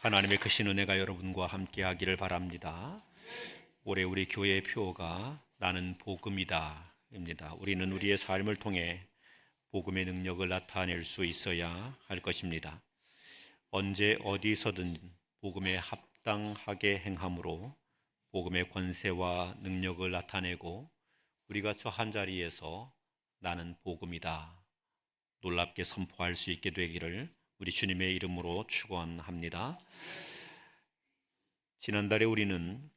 하나님의 크신 은혜가 여러분과 함께 하기를 바랍니다. 올해 우리 교회의 표어가 나는 복음이다 입니다. 우리는 우리의 삶을 통해 복음의 능력을 나타낼 수 있어야 할 것입니다. 언제 어디서든 복음에 합당하게 행함으로 복음의 권세와 능력을 나타내고 우리가 처한 자리에서 나는 복음이다 놀랍게 선포할 수 있게 되기를 우리 주님의 이름으로 축원합니다. 지난달에 우리는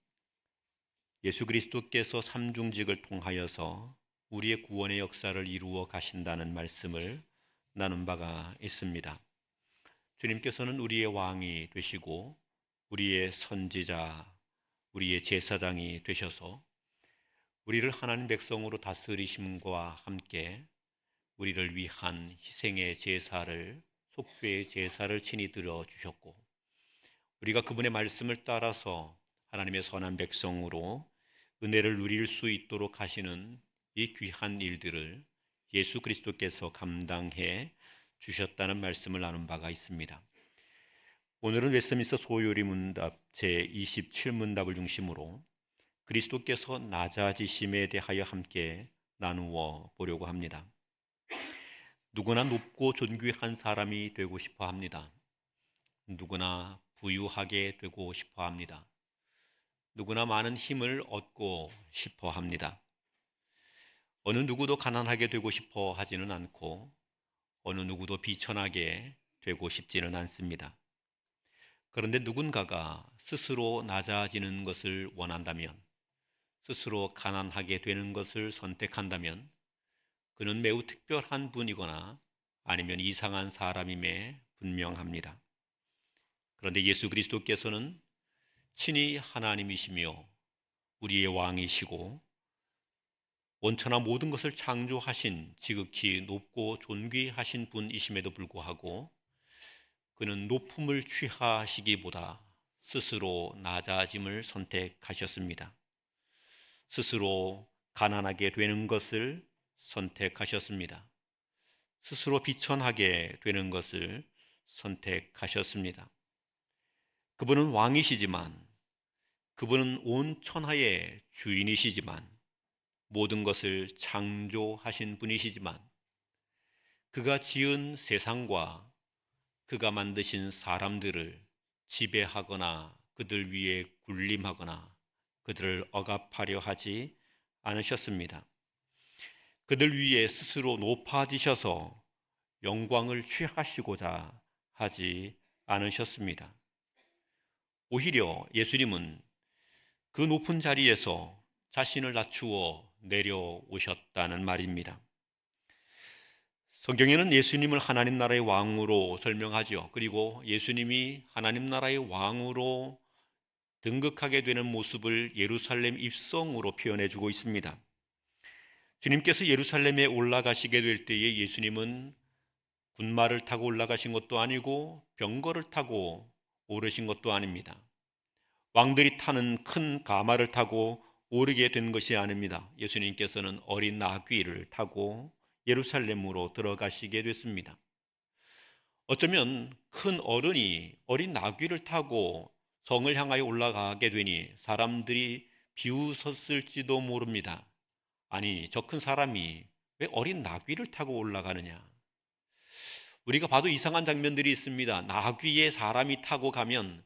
예수 그리스도께서 삼중직을 통하여서 우리의 구원의 역사를 이루어 가신다는 말씀을 나눈 바가 있습니다. 주님께서는 우리의 왕이 되시고 우리의 선지자, 우리의 제사장이 되셔서 우리를 하나님 백성으로 다스리심과 함께 우리를 위한 희생의 제사를, 속죄의 제사를 친히 드려주셨고, 우리가 그분의 말씀을 따라서 하나님의 선한 백성으로 은혜를 누릴 수 있도록 하시는 이 귀한 일들을 예수 그리스도께서 감당해 주셨다는 말씀을 나눈 바가 있습니다. 오늘은 웨스트민스터 소요리 문답 제27문답을 중심으로 그리스도께서 낮아지심에 대하여 함께 나누어 보려고 합니다. 누구나 높고 존귀한 사람이 되고 싶어 합니다. 누구나 부유하게 되고 싶어 합니다. 누구나 많은 힘을 얻고 싶어 합니다. 어느 누구도 가난하게 되고 싶어 하지는 않고 어느 누구도 비천하게 되고 싶지는 않습니다. 그런데 누군가가 스스로 낮아지는 것을 원한다면, 스스로 가난하게 되는 것을 선택한다면 그는 매우 특별한 분이거나 아니면 이상한 사람임에 분명합니다. 그런데 예수 그리스도께서는 친히 하나님이시며 우리의 왕이시고 원천하 모든 것을 창조하신 지극히 높고 존귀하신 분이심에도 불구하고 그는 높음을 취하시기보다 스스로 낮아짐을 선택하셨습니다. 스스로 가난하게 되는 것을 선택하셨습니다. 스스로 비천하게 되는 것을 선택하셨습니다. 그분은 왕이시지만, 그분은 온 천하의 주인이시지만, 모든 것을 창조하신 분이시지만, 그가 지은 세상과 그가 만드신 사람들을 지배하거나 그들 위에 군림하거나 그들을 억압하려 하지 않으셨습니다. 그들 위에 스스로 높아지셔서 영광을 취하시고자 하지 않으셨습니다. 오히려 예수님은 그 높은 자리에서 자신을 낮추어 내려오셨다는 말입니다. 성경에는 예수님을 하나님 나라의 왕으로 설명하죠. 그리고 예수님이 하나님 나라의 왕으로 등극하게 되는 모습을 예루살렘 입성으로 표현해 주고 있습니다. 주님께서 예루살렘에 올라가시게 될 때에 예수님은 군마를 타고 올라가신 것도 아니고 병거를 타고 오르신 것도 아닙니다. 왕들이 타는 큰 가마를 타고 오르게 된 것이 아닙니다. 예수님께서는 어린 나귀를 타고 예루살렘으로 들어가시게 됐습니다. 어쩌면 큰 어른이 어린 나귀를 타고 성을 향하여 올라가게 되니 사람들이 비웃었을지도 모릅니다. 아니, 저 큰 사람이 왜 어린 나귀를 타고 올라가느냐? 우리가 봐도 이상한 장면들이 있습니다. 나귀에 사람이 타고 가면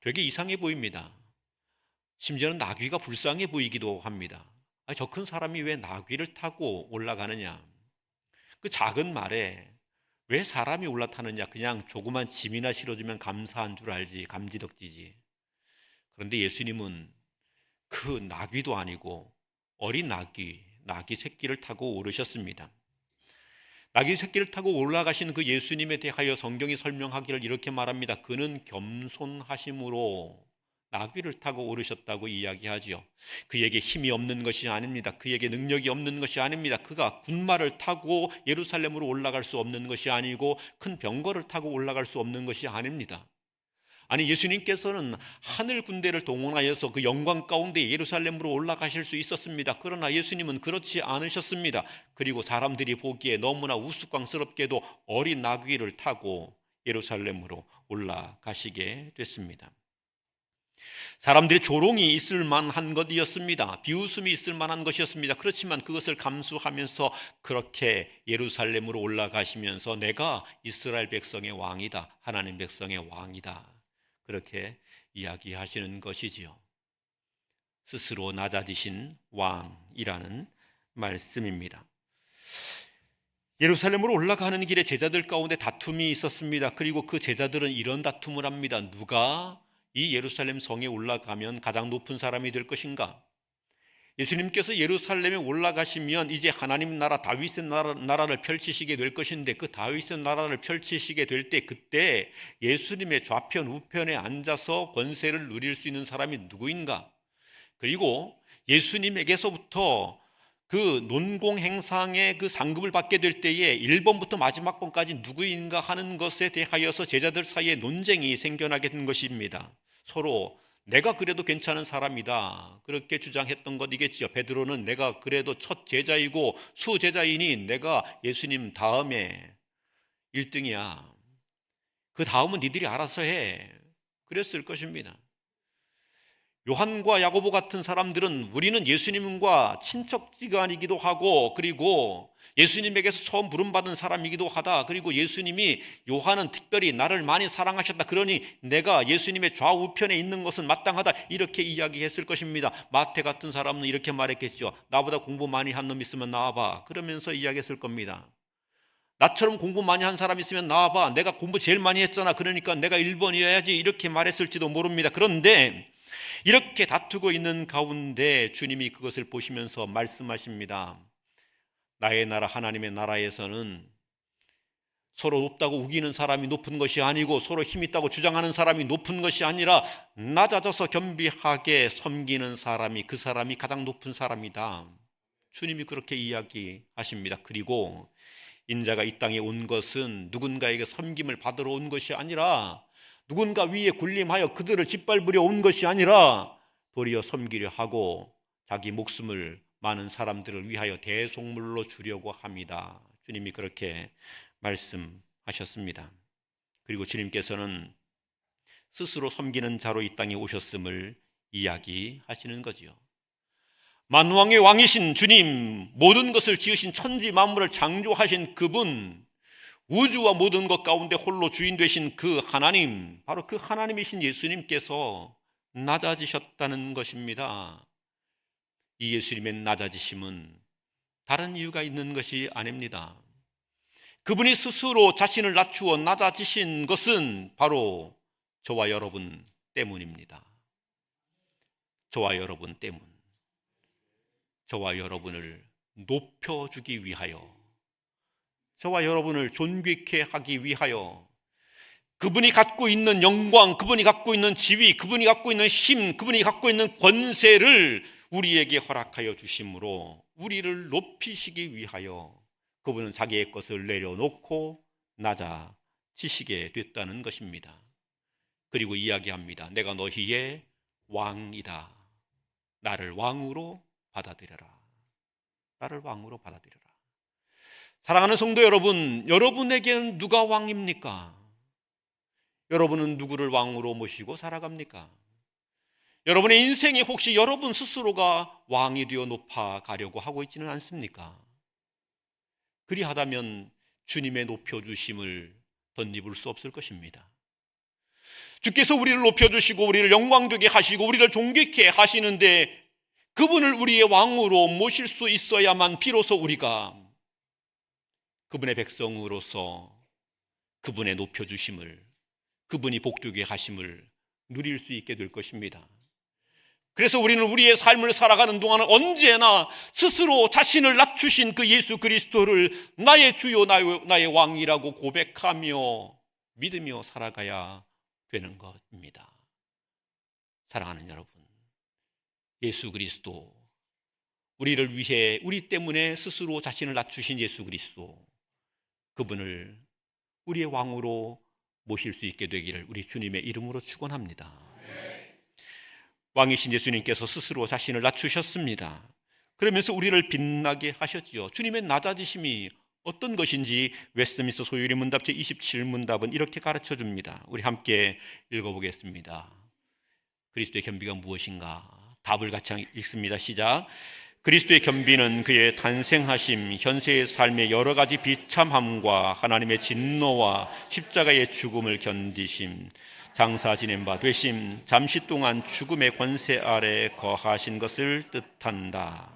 되게 이상해 보입니다. 심지어는 나귀가 불쌍해 보이기도 합니다. 저 큰 사람이 왜 나귀를 타고 올라가느냐? 그 작은 말에 왜 사람이 올라타느냐? 그냥 조그만 짐이나 실어주면 감사한 줄 알지, 감지덕지지. 그런데 예수님은 그 나귀도 아니고 어린 나귀 새끼를 타고 오르셨습니다. 나귀 새끼를 타고 올라가신 그 예수님에 대하여 성경이 설명하기를 이렇게 말합니다. 그는 겸손하심으로 나귀를 타고 오르셨다고 이야기하지요. 그에게 힘이 없는 것이 아닙니다. 그에게 능력이 없는 것이 아닙니다. 그가 군마를 타고 예루살렘으로 올라갈 수 없는 것이 아니고 큰 병거를 타고 올라갈 수 없는 것이 아닙니다. 아니, 예수님께서는 하늘 군대를 동원하여서 그 영광 가운데 예루살렘으로 올라가실 수 있었습니다. 그러나 예수님은 그렇지 않으셨습니다. 그리고 사람들이 보기에 너무나 우스꽝스럽게도 어린 나귀를 타고 예루살렘으로 올라가시게 됐습니다. 사람들이 조롱이 있을 만한 것이었습니다. 비웃음이 있을 만한 것이었습니다. 그렇지만 그것을 감수하면서 그렇게 예루살렘으로 올라가시면서 내가 이스라엘 백성의 왕이다, 하나님 백성의 왕이다, 그렇게 이야기하시는 것이지요. 스스로 낮아지신 왕이라는 말씀입니다. 예루살렘으로 올라가는 길에 제자들 가운데 다툼이 있었습니다. 그리고 그 제자들은 이런 다툼을 합니다. 누가 이 예루살렘 성에 올라가면 가장 높은 사람이 될 것인가? 예수님께서 예루살렘에 올라가시면 이제 하나님 나라, 다윗의 나라를 펼치시게 될 것인데, 그 다윗의 나라를 펼치시게 될 때 그때 예수님의 좌편 우편에 앉아서 권세를 누릴 수 있는 사람이 누구인가? 그리고 예수님에게서부터 그 논공 행상의 그 상급을 받게 될 때에 1번부터 마지막 번까지 누구인가 하는 것에 대하여서 제자들 사이에 논쟁이 생겨나게 된 것입니다. 서로 내가 그래도 괜찮은 사람이다, 그렇게 주장했던 것이겠지요. 베드로는 내가 그래도 첫 제자이고 수제자이니 내가 예수님 다음에 1등이야, 그 다음은 니들이 알아서 해, 그랬을 것입니다. 요한과 야고보 같은 사람들은 우리는 예수님과 친척지간이기도 하고, 그리고 예수님에게서 처음 부름받은 사람이기도 하다, 그리고 예수님이 요한은 특별히 나를 많이 사랑하셨다, 그러니 내가 예수님의 좌우편에 있는 것은 마땅하다, 이렇게 이야기했을 것입니다. 마태 같은 사람은 이렇게 말했겠죠. 나보다 공부 많이 한 놈 있으면 나와봐, 그러면서 이야기했을 겁니다. 나처럼 공부 많이 한 사람 있으면 나와봐, 내가 공부 제일 많이 했잖아, 그러니까 내가 1번이어야지, 이렇게 말했을지도 모릅니다. 그런데 이렇게 다투고 있는 가운데 주님이 그것을 보시면서 말씀하십니다. 나의 나라, 하나님의 나라에서는 서로 높다고 우기는 사람이 높은 것이 아니고 서로 힘 있다고 주장하는 사람이 높은 것이 아니라 낮아져서 겸비하게 섬기는 사람이, 그 사람이 가장 높은 사람이다. 주님이 그렇게 이야기하십니다. 그리고 인자가 이 땅에 온 것은 누군가에게 섬김을 받으러 온 것이 아니라, 누군가 위에 군림하여 그들을 짓밟으려 온 것이 아니라 도리어 섬기려 하고 자기 목숨을 많은 사람들을 위하여 대속물로 주려고 합니다. 주님이 그렇게 말씀하셨습니다. 그리고 주님께서는 스스로 섬기는 자로 이 땅에 오셨음을 이야기하시는 거지요. 만왕의 왕이신 주님, 모든 것을 지으신 천지 만물을 창조하신 그분, 우주와 모든 것 가운데 홀로 주인 되신 그 하나님, 바로 그 하나님이신 예수님께서 낮아지셨다는 것입니다. 이 예수님의 낮아지심은 다른 이유가 있는 것이 아닙니다. 그분이 스스로 자신을 낮추어 낮아지신 것은 바로 저와 여러분 때문입니다. 저와 여러분 때문. 저와 여러분을 높여주기 위하여, 저와 여러분을 존귀케 하기 위하여, 그분이 갖고 있는 영광, 그분이 갖고 있는 지위, 그분이 갖고 있는 힘, 그분이 갖고 있는 권세를 우리에게 허락하여 주심으로 우리를 높이시기 위하여 그분은 자기의 것을 내려놓고 낮아지시게 됐다는 것입니다. 그리고 이야기합니다. 내가 너희의 왕이다. 나를 왕으로 받아들여라. 나를 왕으로 받아들여라. 사랑하는 성도 여러분, 여러분에게는 누가 왕입니까? 여러분은 누구를 왕으로 모시고 살아갑니까? 여러분의 인생이 혹시 여러분 스스로가 왕이 되어 높아가려고 하고 있지는 않습니까? 그리하다면 주님의 높여주심을 덧입을 수 없을 것입니다. 주께서 우리를 높여주시고 우리를 영광되게 하시고 우리를 존귀케 하시는데, 그분을 우리의 왕으로 모실 수 있어야만 비로소 우리가 그분의 백성으로서 그분의 높여주심을, 그분이 복되게 하심을 누릴 수 있게 될 것입니다. 그래서 우리는 우리의 삶을 살아가는 동안은 언제나 스스로 자신을 낮추신 그 예수 그리스도를 나의 주요 나의 왕이라고 고백하며 믿으며 살아가야 되는 것입니다. 사랑하는 여러분, 예수 그리스도, 우리를 위해 우리 때문에 스스로 자신을 낮추신 예수 그리스도, 그분을 우리의 왕으로 모실 수 있게 되기를 우리 주님의 이름으로 축원합니다. 왕이신 예수님께서 스스로 자신을 낮추셨습니다. 그러면서 우리를 빛나게 하셨지요. 주님의 낮아지심이 어떤 것인지 웨스트민스터 소유리 문답 제27문답은 이렇게 가르쳐 줍니다. 우리 함께 읽어보겠습니다. 그리스도의 겸비가 무엇인가? 답을 같이 읽습니다. 시작. 그리스도의 겸비는 그의 탄생하심, 현세의 삶의 여러 가지 비참함과 하나님의 진노와 십자가의 죽음을 견디심, 장사 지낸 바 되심, 잠시 동안 죽음의 권세 아래 거하신 것을 뜻한다.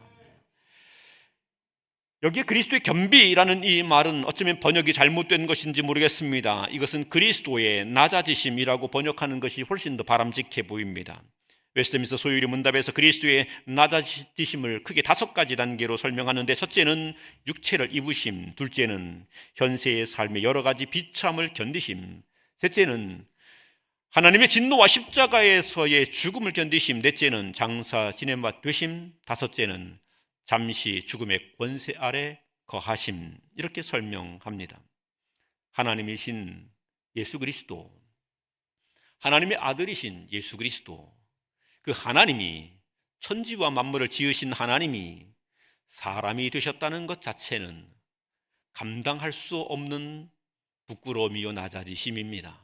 여기에 그리스도의 겸비라는 이 말은 어쩌면 번역이 잘못된 것인지 모르겠습니다. 이것은 그리스도의 낮아지심이라고 번역하는 것이 훨씬 더 바람직해 보입니다. 웨스트민스터 소유리 문답에서 그리스도의 낮아지심을 크게 5가지 단계로 설명하는데, 첫째는 육체를 입으심, 둘째는 현세의 삶의 여러 가지 비참을 견디심, 셋째는 하나님의 진노와 십자가에서의 죽음을 견디심, 넷째는 장사 지낸 바 되심, 다섯째는 잠시 죽음의 권세 아래 거하심, 이렇게 설명합니다. 하나님이신 예수 그리스도, 하나님의 아들이신 예수 그리스도, 그 하나님이, 천지와 만물을 지으신 하나님이 사람이 되셨다는 것 자체는 감당할 수 없는 부끄러움이요 낮아지심입니다.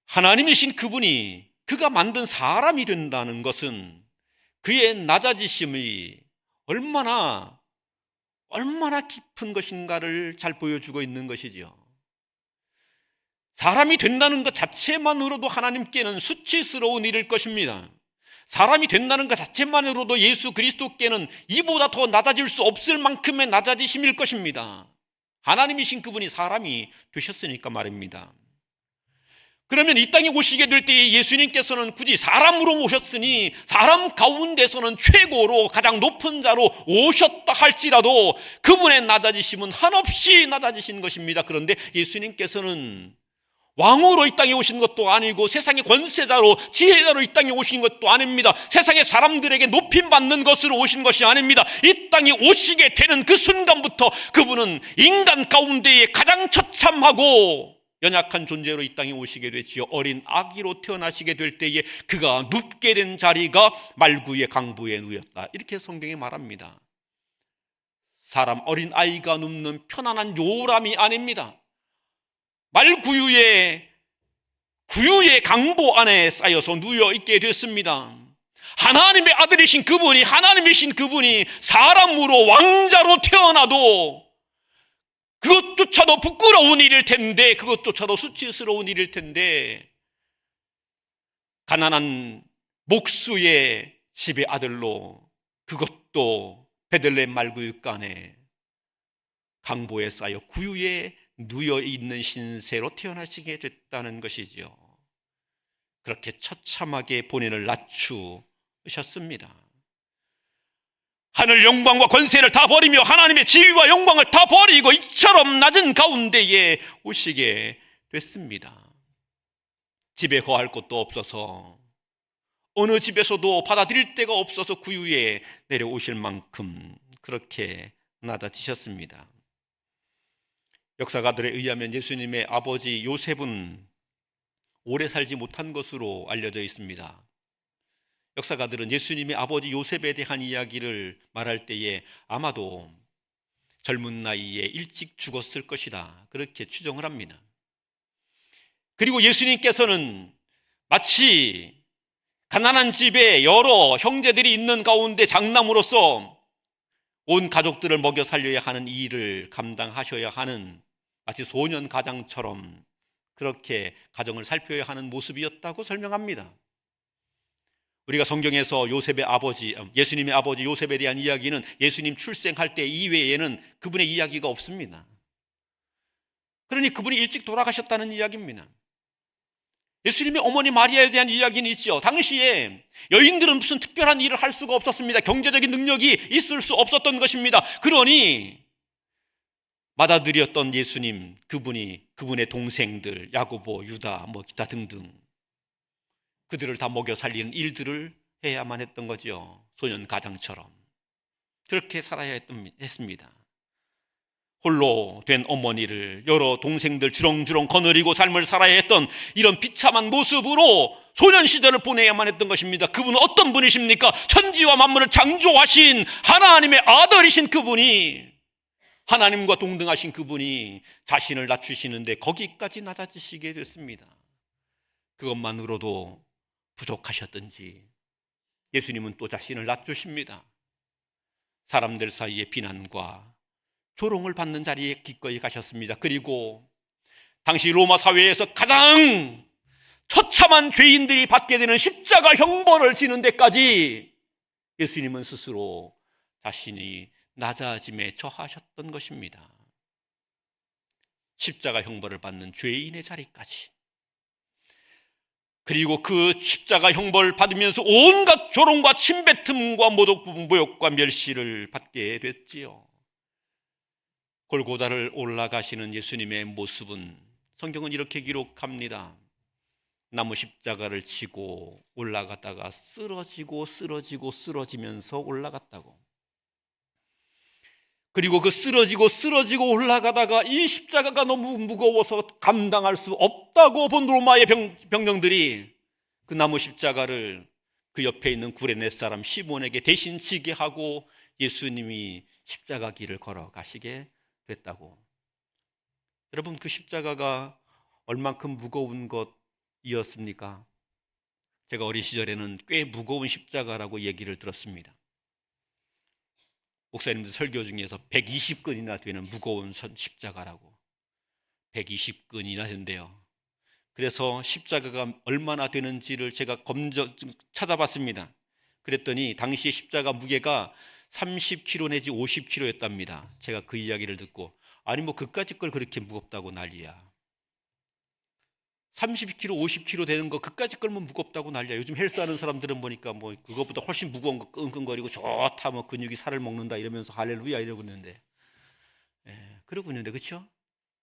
하나님이신 그분이, 그가 만든 사람이 된다는 것은 그의 낮아지심이 얼마나 깊은 것인가를 잘 보여주고 있는 것이지요. 사람이 된다는 것 자체만으로도 하나님께는 수치스러운 일일 것입니다. 사람이 된다는 것 자체만으로도 예수 그리스도께는 이보다 더 낮아질 수 없을 만큼의 낮아지심일 것입니다. 하나님이신 그분이 사람이 되셨으니까 말입니다. 그러면 이 땅에 오시게 될 때에 예수님께서는 굳이 사람으로 오셨으니 사람 가운데서는 최고로 가장 높은 자로 오셨다 할지라도 그분의 낮아지심은 한없이 낮아지신 것입니다. 그런데 예수님께서는 왕으로 이 땅에 오신 것도 아니고 세상의 권세자로, 지혜자로 이 땅에 오신 것도 아닙니다. 세상의 사람들에게 높임받는 것으로 오신 것이 아닙니다. 이 땅에 오시게 되는 그 순간부터 그분은 인간 가운데에 가장 처참하고 연약한 존재로 이 땅에 오시게 되지요. 어린 아기로 태어나시게 될 때에 그가 눕게 된 자리가 말구의 강부에 누였다, 이렇게 성경이 말합니다. 사람, 어린 아이가 눕는 편안한 요람이 아닙니다. 말구유의 강보 안에 쌓여서 누워 있게 됐습니다. 하나님의 아들이신 그분이, 하나님이신 그분이 사람으로 왕자로 태어나도 그것조차도 부끄러운 일일 텐데, 그것조차도 수치스러운 일일 텐데, 가난한 목수의 집의 아들로, 그것도 베들레헴 말구유간에 강보에 쌓여 구유에 누여 있는 신세로 태어나시게 됐다는 것이죠. 그렇게 처참하게 본인을 낮추셨습니다. 하늘 영광과 권세를 다 버리며 하나님의 지위와 영광을 다 버리고 이처럼 낮은 가운데에 오시게 됐습니다. 집에 거할 곳도 없어서, 어느 집에서도 받아들일 데가 없어서 구유에 내려오실 만큼 그렇게 낮아지셨습니다. 역사가들에 의하면 예수님의 아버지 요셉은 오래 살지 못한 것으로 알려져 있습니다. 역사가들은 예수님의 아버지 요셉에 대한 이야기를 말할 때에 아마도 젊은 나이에 일찍 죽었을 것이다, 그렇게 추정을 합니다. 그리고 예수님께서는 마치 가난한 집에 여러 형제들이 있는 가운데 장남으로서 온 가족들을 먹여 살려야 하는 이 일을 감당하셔야 하는, 마치 소년 가장처럼 그렇게 가정을 살펴야 하는 모습이었다고 설명합니다. 우리가 성경에서 요셉의 아버지, 예수님의 아버지 요셉에 대한 이야기는 예수님 출생할 때 이외에는 그분의 이야기가 없습니다. 그러니 그분이 일찍 돌아가셨다는 이야기입니다. 예수님의 어머니 마리아에 대한 이야기는 있죠. 당시에 여인들은 무슨 특별한 일을 할 수가 없었습니다. 경제적인 능력이 있을 수 없었던 것입니다. 그러니 맏아들이었던 예수님, 그분의 동생들 야고보, 유다, 기타 등등, 그들을 다 먹여 살리는 일들을 해야만 했던 거죠. 소년 가장처럼 그렇게 살아야 했습니다. 홀로 된 어머니를 여러 동생들 주렁주렁 거느리고 삶을 살아야 했던 이런 비참한 모습으로 소년 시절을 보내야만 했던 것입니다. 그분은 어떤 분이십니까? 천지와 만물을 창조하신 하나님의 아들이신 그분이 하나님과 동등하신 그분이 자신을 낮추시는데 거기까지 낮아지시게 됐습니다. 그것만으로도 부족하셨던지 예수님은 또 자신을 낮추십니다. 사람들 사이에 비난과 조롱을 받는 자리에 기꺼이 가셨습니다. 그리고 당시 로마 사회에서 가장 처참한 죄인들이 받게 되는 십자가 형벌을 지는 데까지 예수님은 스스로 자신이 낮아짐에 처하셨던 것입니다. 십자가 형벌을 받는 죄인의 자리까지. 그리고 그 십자가 형벌을 받으면서 온갖 조롱과 침뱉음과 모욕과 멸시를 받게 됐지요. 골고다를 올라가시는 예수님의 모습은 성경은 이렇게 기록합니다. 나무 십자가를 지고 올라가다가 쓰러지면서 올라갔다고. 그리고 그 쓰러지고 올라가다가 이 십자가가 너무 무거워서 감당할 수 없다고 본 로마의 병령들이 그 나무 십자가를 그 옆에 있는 구레네 사람 시몬에게 대신 지게 하고 예수님이 십자가 길을 걸어가시게 됐다고. 여러분, 그 십자가가 얼만큼 무거운 것이었습니까? 제가 어린 시절에는 꽤 무거운 십자가라고 얘기를 들었습니다. 목사님들 설교 중에서 120근이나 되는 무거운 십자가라고. 120근이나 된대요. 그래서 십자가가 얼마나 되는지를 제가 찾아봤습니다. 그랬더니 당시의 십자가 무게가 30kg 내지 50kg였답니다. 제가 그 이야기를 듣고 아니 뭐 그까짓 걸 그렇게 무겁다고 난리야. 30kg, 50kg 되는 거 그까짓 걸면 무겁다고 난리야. 요즘 헬스하는 사람들은 보니까 뭐 그것보다 훨씬 무거운 거 끙끙거리고 좋다, 뭐 근육이 살을 먹는다 이러면서 할렐루야 이러고 있는데, 그러고 있는데 그렇죠?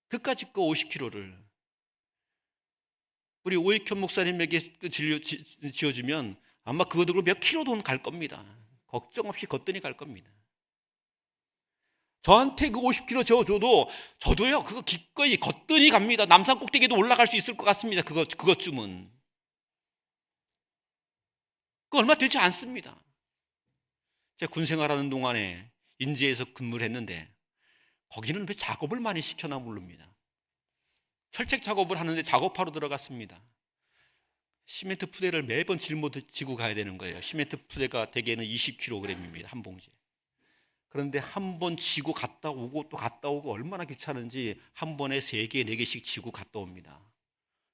그까짓 거 50kg를 우리 오익현 목사님에게 지어주면 아마 그거들로 몇 킬로 돈 갈 겁니다. 걱정 없이 걷더니 갈 겁니다. 저한테 그 50kg 저도요 그거 기꺼이 걷더니 갑니다. 남산 꼭대기도 올라갈 수 있을 것 같습니다. 그것쯤은. 그거 얼마 되지 않습니다. 제가 군 생활하는 동안에 인제에서 근무를 했는데 거기는 왜 작업을 많이 시켜나 모릅니다. 철책 작업을 하는데 작업하러 들어갔습니다. 시멘트 푸대를 매번 지고 가야 되는 거예요. 시멘트 푸대가 대개는 20kg입니다. 한 봉지에. 그런데 한 번 지고 갔다 오고 또 갔다 오고 얼마나 귀찮은지 한 번에 3개, 4개씩 지고 갔다 옵니다.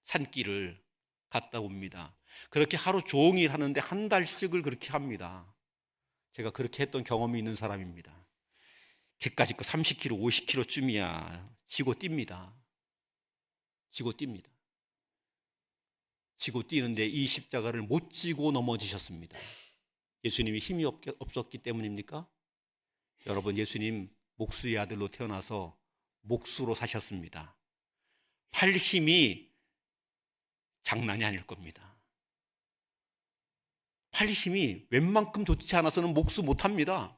산길을 갔다 옵니다. 그렇게 하루 종일 하는데 한 달씩을 그렇게 합니다. 제가 그렇게 했던 경험이 있는 사람입니다. 걔까지 거 30kg, 50kg쯤이야 지고 뜁니다. 지고 뛰는데 이 십자가를 못 지고 넘어지셨습니다. 예수님이 힘이 없었기 때문입니까? 여러분, 예수님 목수의 아들로 태어나서 목수로 사셨습니다. 팔 힘이 장난이 아닐 겁니다. 팔 힘이 웬만큼 좋지 않아서는 목수 못합니다.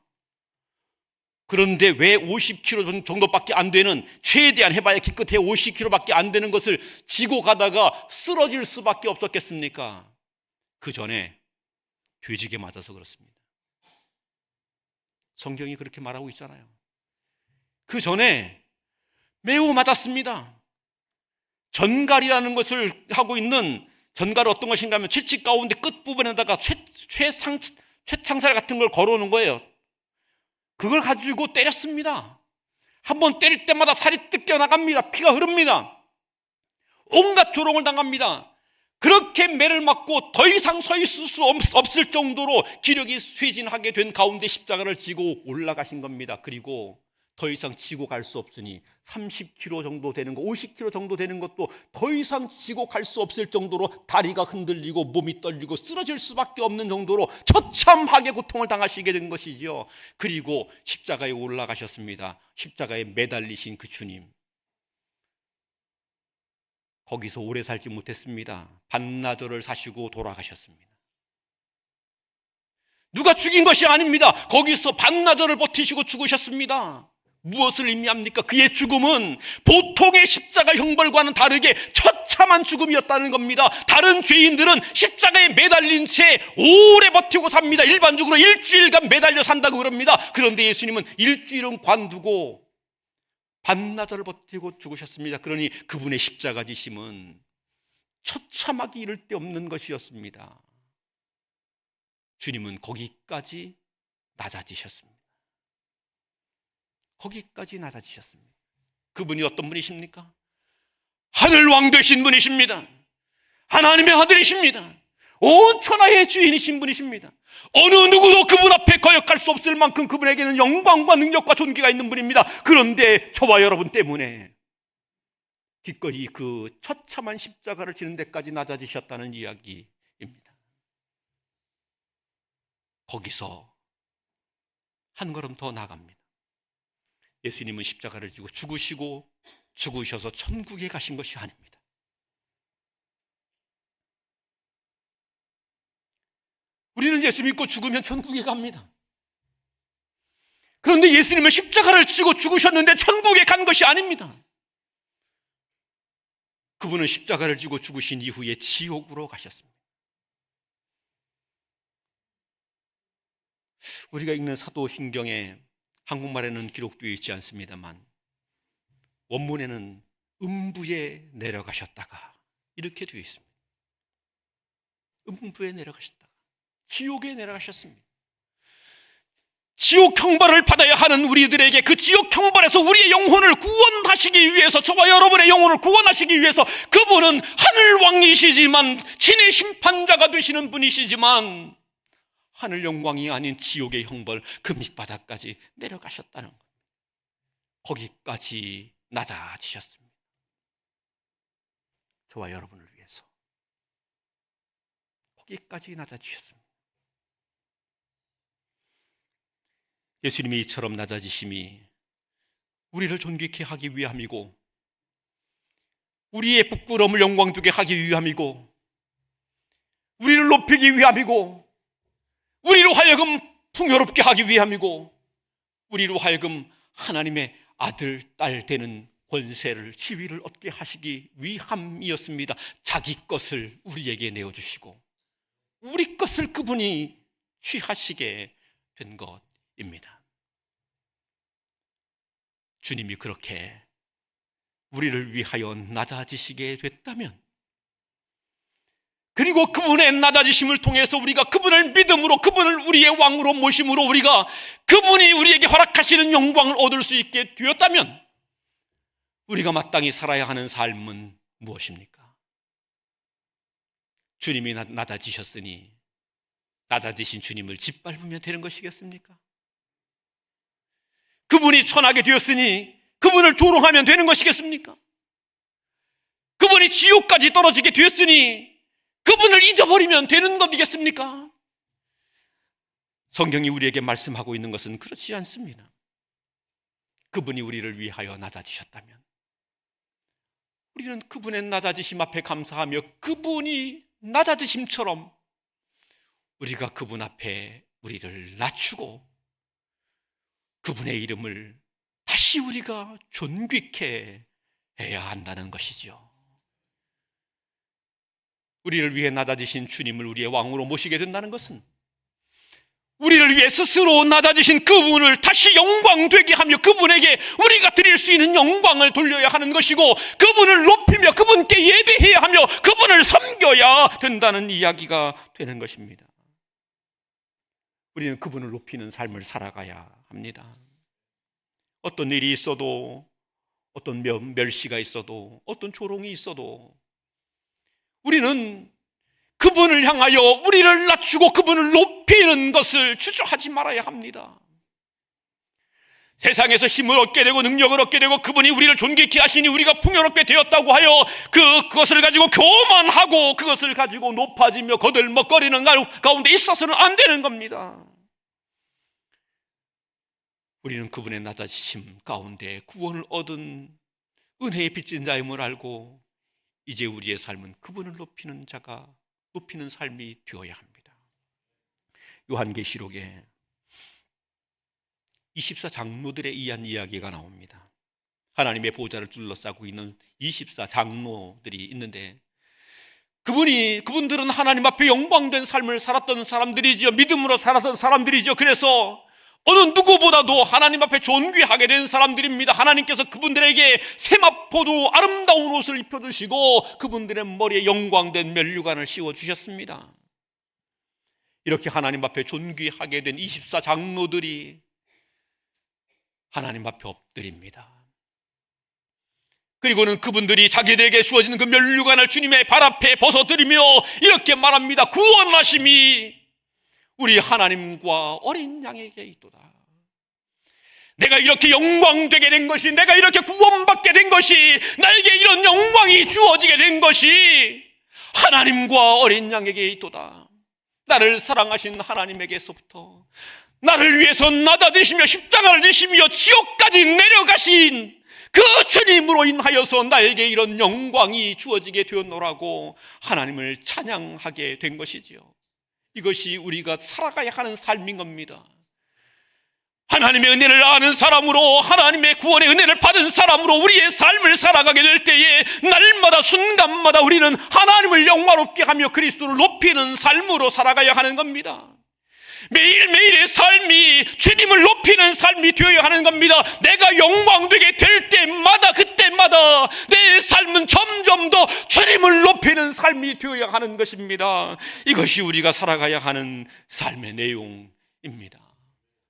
그런데 왜 50kg 정도밖에 안 되는, 최대한 해봐야 기껏해 50kg밖에 안 되는 것을 지고 가다가 쓰러질 수밖에 없었겠습니까? 그 전에 돼지게 맞아서 그렇습니다. 성경이 그렇게 말하고 있잖아요. 그 전에 매우 맞았습니다. 전갈이라는 것을 하고 있는, 전갈은 어떤 것인가 하면 채찍 가운데 끝부분에다가 쇠창살 같은 걸 걸어오는 거예요. 그걸 가지고 때렸습니다. 한번 때릴 때마다 살이 뜯겨나갑니다. 피가 흐릅니다. 온갖 조롱을 당합니다. 그렇게 매를 맞고 더 이상 서 있을 수 없을 정도로 기력이 쇠진하게 된 가운데 십자가를 지고 올라가신 겁니다. 그리고 더 이상 지고 갈 수 없으니 30kg 정도 되는 거, 50kg 정도 되는 것도 더 이상 지고 갈 수 없을 정도로 다리가 흔들리고 몸이 떨리고 쓰러질 수밖에 없는 정도로 처참하게 고통을 당하시게 된 것이지요. 그리고 십자가에 올라가셨습니다. 십자가에 매달리신 그 주님, 거기서 오래 살지 못했습니다. 반나절을 사시고 돌아가셨습니다. 누가 죽인 것이 아닙니다. 거기서 반나절을 버티시고 죽으셨습니다. 무엇을 의미합니까? 그의 죽음은 보통의 십자가 형벌과는 다르게 처참한 죽음이었다는 겁니다. 다른 죄인들은 십자가에 매달린 채 오래 버티고 삽니다. 일반적으로 일주일간 매달려 산다고 그럽니다. 그런데 예수님은 일주일은 관두고 반나절을 버티고 죽으셨습니다. 그러니 그분의 십자가 지심은 처참하기 이를 데 없는 것이었습니다. 주님은 거기까지 낮아지셨습니다. 거기까지 낮아지셨습니다. 그분이 어떤 분이십니까? 하늘 왕 되신 분이십니다. 하나님의 아들이십니다. 온 천하의 주인이신 분이십니다. 어느 누구도 그분 앞에 거역할 수 없을 만큼 그분에게는 영광과 능력과 존귀가 있는 분입니다. 그런데 저와 여러분 때문에 기꺼이 그 처참한 십자가를 지는 데까지 낮아지셨다는 이야기입니다. 거기서 한 걸음 더 나갑니다. 예수님은 십자가를 지고 죽으시고 죽으셔서 천국에 가신 것이 아닙니다. 우리는 예수 믿고 죽으면 천국에 갑니다. 그런데 예수님은 십자가를 지고 죽으셨는데 천국에 간 것이 아닙니다. 그분은 십자가를 지고 죽으신 이후에 지옥으로 가셨습니다. 우리가 읽는 사도신경에 한국말에는 기록되어 있지 않습니다만 원문에는 음부에 내려가셨다가 이렇게 되어 있습니다. 음부에 내려가셨다가 지옥에 내려가셨습니다. 지옥 형벌을 받아야 하는 우리들에게 그 지옥 형벌에서 우리의 영혼을 구원하시기 위해서, 저와 여러분의 영혼을 구원하시기 위해서 그분은 하늘 왕이시지만 친히 심판자가 되시는 분이시지만 하늘 영광이 아닌 지옥의 형벌, 그 밑바닥까지 내려가셨다는 겁니다. 거기까지 낮아지셨습니다. 저와 여러분을 위해서 거기까지 낮아지셨습니다. 예수님이 이처럼 낮아지심이 우리를 존귀케 하기 위함이고 우리의 부끄러움을 영광되게 하기 위함이고 우리를 높이기 위함이고 우리로 하여금 풍요롭게 하기 위함이고 우리로 하여금 하나님의 아들, 딸 되는 권세를, 지위를 얻게 하시기 위함이었습니다. 자기 것을 우리에게 내어주시고 우리 것을 그분이 취하시게 된 것입니다. 주님이 그렇게 우리를 위하여 낮아지시게 됐다면, 그리고 그분의 낮아지심을 통해서 우리가 그분을 믿음으로, 그분을 우리의 왕으로 모심으로 우리가 그분이 우리에게 허락하시는 영광을 얻을 수 있게 되었다면 우리가 마땅히 살아야 하는 삶은 무엇입니까? 주님이 낮아지셨으니 낮아지신 주님을 짓밟으면 되는 것이겠습니까? 그분이 천하게 되었으니 그분을 조롱하면 되는 것이겠습니까? 그분이 지옥까지 떨어지게 되었으니 그분을 잊어버리면 되는 것이겠습니까? 성경이 우리에게 말씀하고 있는 것은 그렇지 않습니다. 그분이 우리를 위하여 낮아지셨다면 우리는 그분의 낮아지심 앞에 감사하며 그분이 낮아지심처럼 우리가 그분 앞에 우리를 낮추고 그분의 이름을 다시 우리가 존귀케 해야 한다는 것이지요. 우리를 위해 낮아지신 주님을 우리의 왕으로 모시게 된다는 것은 우리를 위해 스스로 낮아지신 그분을 다시 영광되게 하며 그분에게 우리가 드릴 수 있는 영광을 돌려야 하는 것이고 그분을 높이며 그분께 예배해야 하며 그분을 섬겨야 된다는 이야기가 되는 것입니다. 우리는 그분을 높이는 삶을 살아가야 합니다. 어떤 일이 있어도, 어떤 멸시가 있어도, 어떤 조롱이 있어도 우리는 그분을 향하여 우리를 낮추고 그분을 높이는 것을 주저하지 말아야 합니다. 세상에서 힘을 얻게 되고 능력을 얻게 되고 그분이 우리를 존귀케 하시니 우리가 풍요롭게 되었다고 하여 그것을 가지고 교만하고 그것을 가지고 높아지며 거들먹거리는 가운데 있어서는 안 되는 겁니다. 우리는 그분의 낮아지심 가운데 구원을 얻은 은혜의 빚진 자임을 알고 이제 우리의 삶은 그분을 높이는 자가 높이는 삶이 되어야 합니다. 요한계시록에 24장로들에 의한 이야기가 나옵니다. 하나님의 보좌를 둘러싸고 있는 24장로들이 있는데 그분들은 하나님 앞에 영광된 삶을 살았던 사람들이지요. 믿음으로 살았던 사람들이죠. 그래서 어느 누구보다도 하나님 앞에 존귀하게 된 사람들입니다. 하나님께서 그분들에게 세마포도 아름다운 옷을 입혀주시고 그분들의 머리에 영광된 면류관을 씌워주셨습니다. 이렇게 하나님 앞에 존귀하게 된 24장로들이 하나님 앞에 엎드립니다. 그리고는 그분들이 자기들에게 주어진 그 면류관을 주님의 발 앞에 벗어드리며 이렇게 말합니다. 구원하심이 우리 하나님과 어린 양에게 있도다. 내가 이렇게 영광되게 된 것이, 내가 이렇게 구원받게 된 것이, 나에게 이런 영광이 주어지게 된 것이 하나님과 어린 양에게 있도다. 나를 사랑하신 하나님에게서부터 나를 위해서 낮아지시며 십자가를 지시며 지옥까지 내려가신 그 주님으로 인하여서 나에게 이런 영광이 주어지게 되었노라고 하나님을 찬양하게 된 것이지요. 이것이 우리가 살아가야 하는 삶인 겁니다. 하나님의 은혜를 아는 사람으로, 하나님의 구원의 은혜를 받은 사람으로 우리의 삶을 살아가게 될 때에 날마다 순간마다 우리는 하나님을 영화롭게 하며 그리스도를 높이는 삶으로 살아가야 하는 겁니다. 매일매일의 삶이 주님을 높이는 삶이 되어야 하는 겁니다. 내가 영광되게 될 때마다 그때마다 내 삶은 점점 더 주님을 높이는 삶이 되어야 하는 것입니다. 이것이 우리가 살아가야 하는 삶의 내용입니다.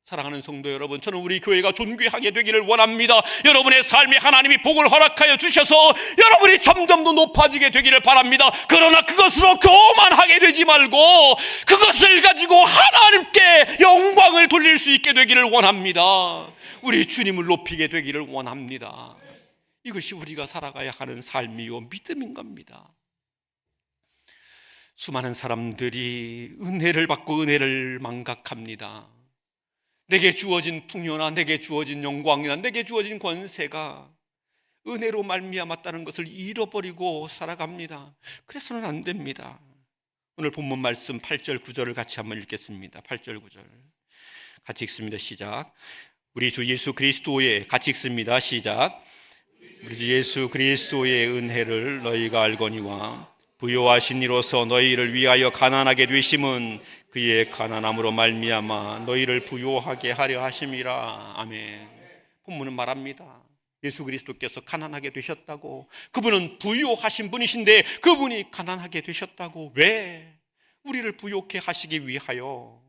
사랑하는 성도 여러분, 저는 우리 교회가 존귀하게 되기를 원합니다. 여러분의 삶에 하나님이 복을 허락하여 주셔서 여러분이 점점 더 높아지게 되기를 바랍니다. 그러나 그것으로 교만하게 되지 말고 그것을 가지고 하나님께 영광을 돌릴 수 있게 되기를 원합니다. 우리 주님을 높이게 되기를 원합니다. 이것이 우리가 살아가야 하는 삶이요 믿음인 겁니다. 수많은 사람들이 은혜를 받고 은혜를 망각합니다. 내게 주어진 풍요나 내게 주어진 영광이나 내게 주어진 권세가 은혜로 말미암았다는 것을 잃어버리고 살아갑니다. 그래서는 안 됩니다. 오늘 본문 말씀 8절 9절을 같이 한번 읽겠습니다. 8절 9절 같이 읽습니다. 시작. 우리 주 예수 그리스도의, 같이 읽습니다. 시작. 우리 주 예수 그리스도의 은혜를 너희가 알거니와 부요하신 이로서 너희를 위하여 가난하게 되심은 그의 가난함으로 말미암아 너희를 부요하게 하려 하심이라. 아멘. 본문은 말합니다. 예수 그리스도께서 가난하게 되셨다고. 그분은 부요하신 분이신데 그분이 가난하게 되셨다고. 왜? 우리를 부요케 하시기 위하여.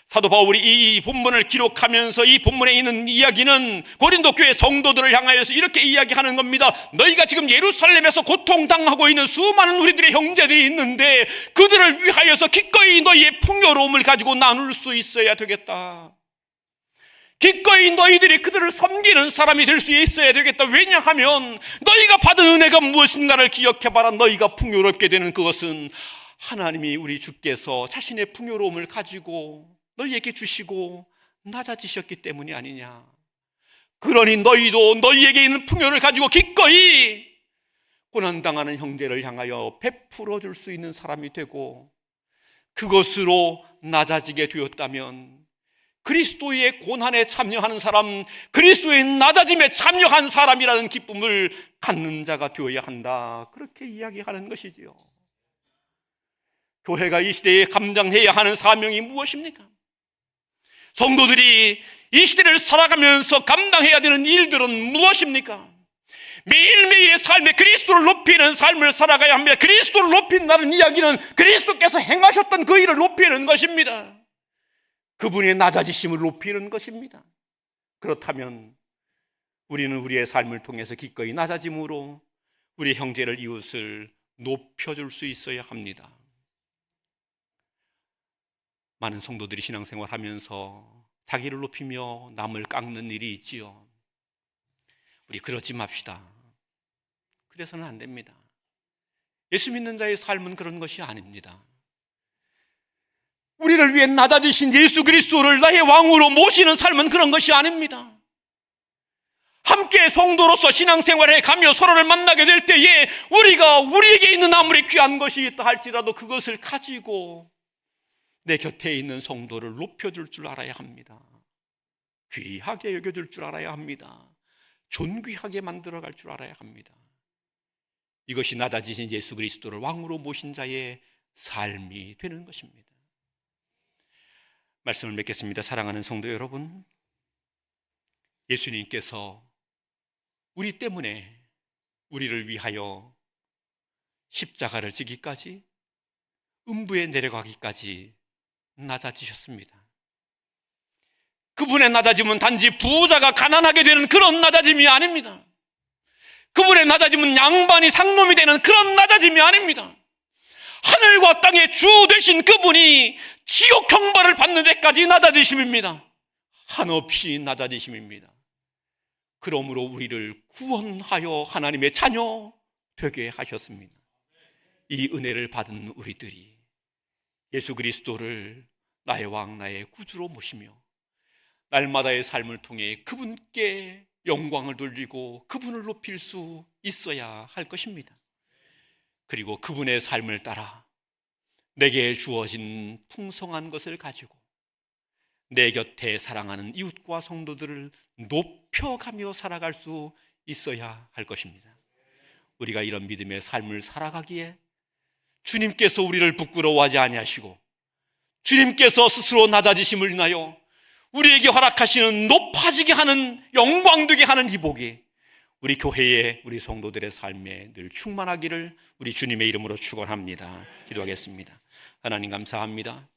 사도 바울이 이 본문을 기록하면서 이 본문에 있는 이야기는 고린도 교회 성도들을 향하여서 이렇게 이야기하는 겁니다. 너희가 지금 예루살렘에서 고통당하고 있는 수많은 우리들의 형제들이 있는데 그들을 위하여서 기꺼이 너희의 풍요로움을 가지고 나눌 수 있어야 되겠다. 기꺼이 너희들이 그들을 섬기는 사람이 될 수 있어야 되겠다. 왜냐하면 너희가 받은 은혜가 무엇인가를 기억해봐라. 너희가 풍요롭게 되는 그것은 하나님이 우리 주께서 자신의 풍요로움을 가지고 너희에게 주시고 낮아지셨기 때문이 아니냐. 그러니 너희도 너희에게 있는 풍요를 가지고 기꺼이 고난당하는 형제를 향하여 베풀어 줄 수 있는 사람이 되고 그것으로 낮아지게 되었다면 그리스도의 고난에 참여하는 사람, 그리스도의 낮아짐에 참여한 사람이라는 기쁨을 갖는 자가 되어야 한다. 그렇게 이야기하는 것이지요. 교회가 이 시대에 감당해야 하는 사명이 무엇입니까? 성도들이 이 시대를 살아가면서 감당해야 되는 일들은 무엇입니까? 매일매일의 삶에 그리스도를 높이는 삶을 살아가야 합니다. 그리스도를 높인다는 이야기는 그리스도께서 행하셨던 그 일을 높이는 것입니다. 그분의 낮아지심을 높이는 것입니다. 그렇다면 우리는 우리의 삶을 통해서 기꺼이 낮아짐으로 우리 형제를, 이웃을 높여줄 수 있어야 합니다. 많은 성도들이 신앙생활하면서 자기를 높이며 남을 깎는 일이 있지요. 우리 그러지 맙시다. 그래서는 안 됩니다. 예수 믿는 자의 삶은 그런 것이 아닙니다. 우리를 위해 낮아지신 예수 그리스도를 나의 왕으로 모시는 삶은 그런 것이 아닙니다. 함께 성도로서 신앙생활에 가며 서로를 만나게 될 때에 우리가 우리에게 있는 아무리 귀한 것이 있다 할지라도 그것을 가지고 내 곁에 있는 성도를 높여줄 줄 알아야 합니다. 귀하게 여겨줄 줄 알아야 합니다. 존귀하게 만들어갈 줄 알아야 합니다. 이것이 낮아지신 예수 그리스도를 왕으로 모신 자의 삶이 되는 것입니다. 말씀을 맺겠습니다. 사랑하는 성도 여러분, 예수님께서 우리 때문에 우리를 위하여 십자가를 지기까지, 음부에 내려가기까지 낮아지셨습니다. 그분의 낮아짐은 단지 부자가 가난하게 되는 그런 낮아짐이 아닙니다. 그분의 낮아짐은 양반이 상놈이 되는 그런 낮아짐이 아닙니다. 하늘과 땅의 주 되신 그분이 지옥 형벌을 받는 데까지 낮아지심입니다. 한없이 낮아지심입니다. 그러므로 우리를 구원하여 하나님의 자녀 되게 하셨습니다. 이 은혜를 받은 우리들이 예수 그리스도를 나의 왕, 나의 구주로 모시며 날마다의 삶을 통해 그분께 영광을 돌리고 그분을 높일 수 있어야 할 것입니다. 그리고 그분의 삶을 따라 내게 주어진 풍성한 것을 가지고 내 곁에 사랑하는 이웃과 성도들을 높여가며 살아갈 수 있어야 할 것입니다. 우리가 이런 믿음의 삶을 살아가기에 주님께서 우리를 부끄러워하지 아니하시고 주님께서 스스로 낮아지심을 인하여 우리에게 허락하시는 높아지게 하는, 영광되게 하는 이 복이 우리 교회의, 우리 성도들의 삶에 늘 충만하기를 우리 주님의 이름으로 축원합니다. 기도하겠습니다. 하나님 감사합니다.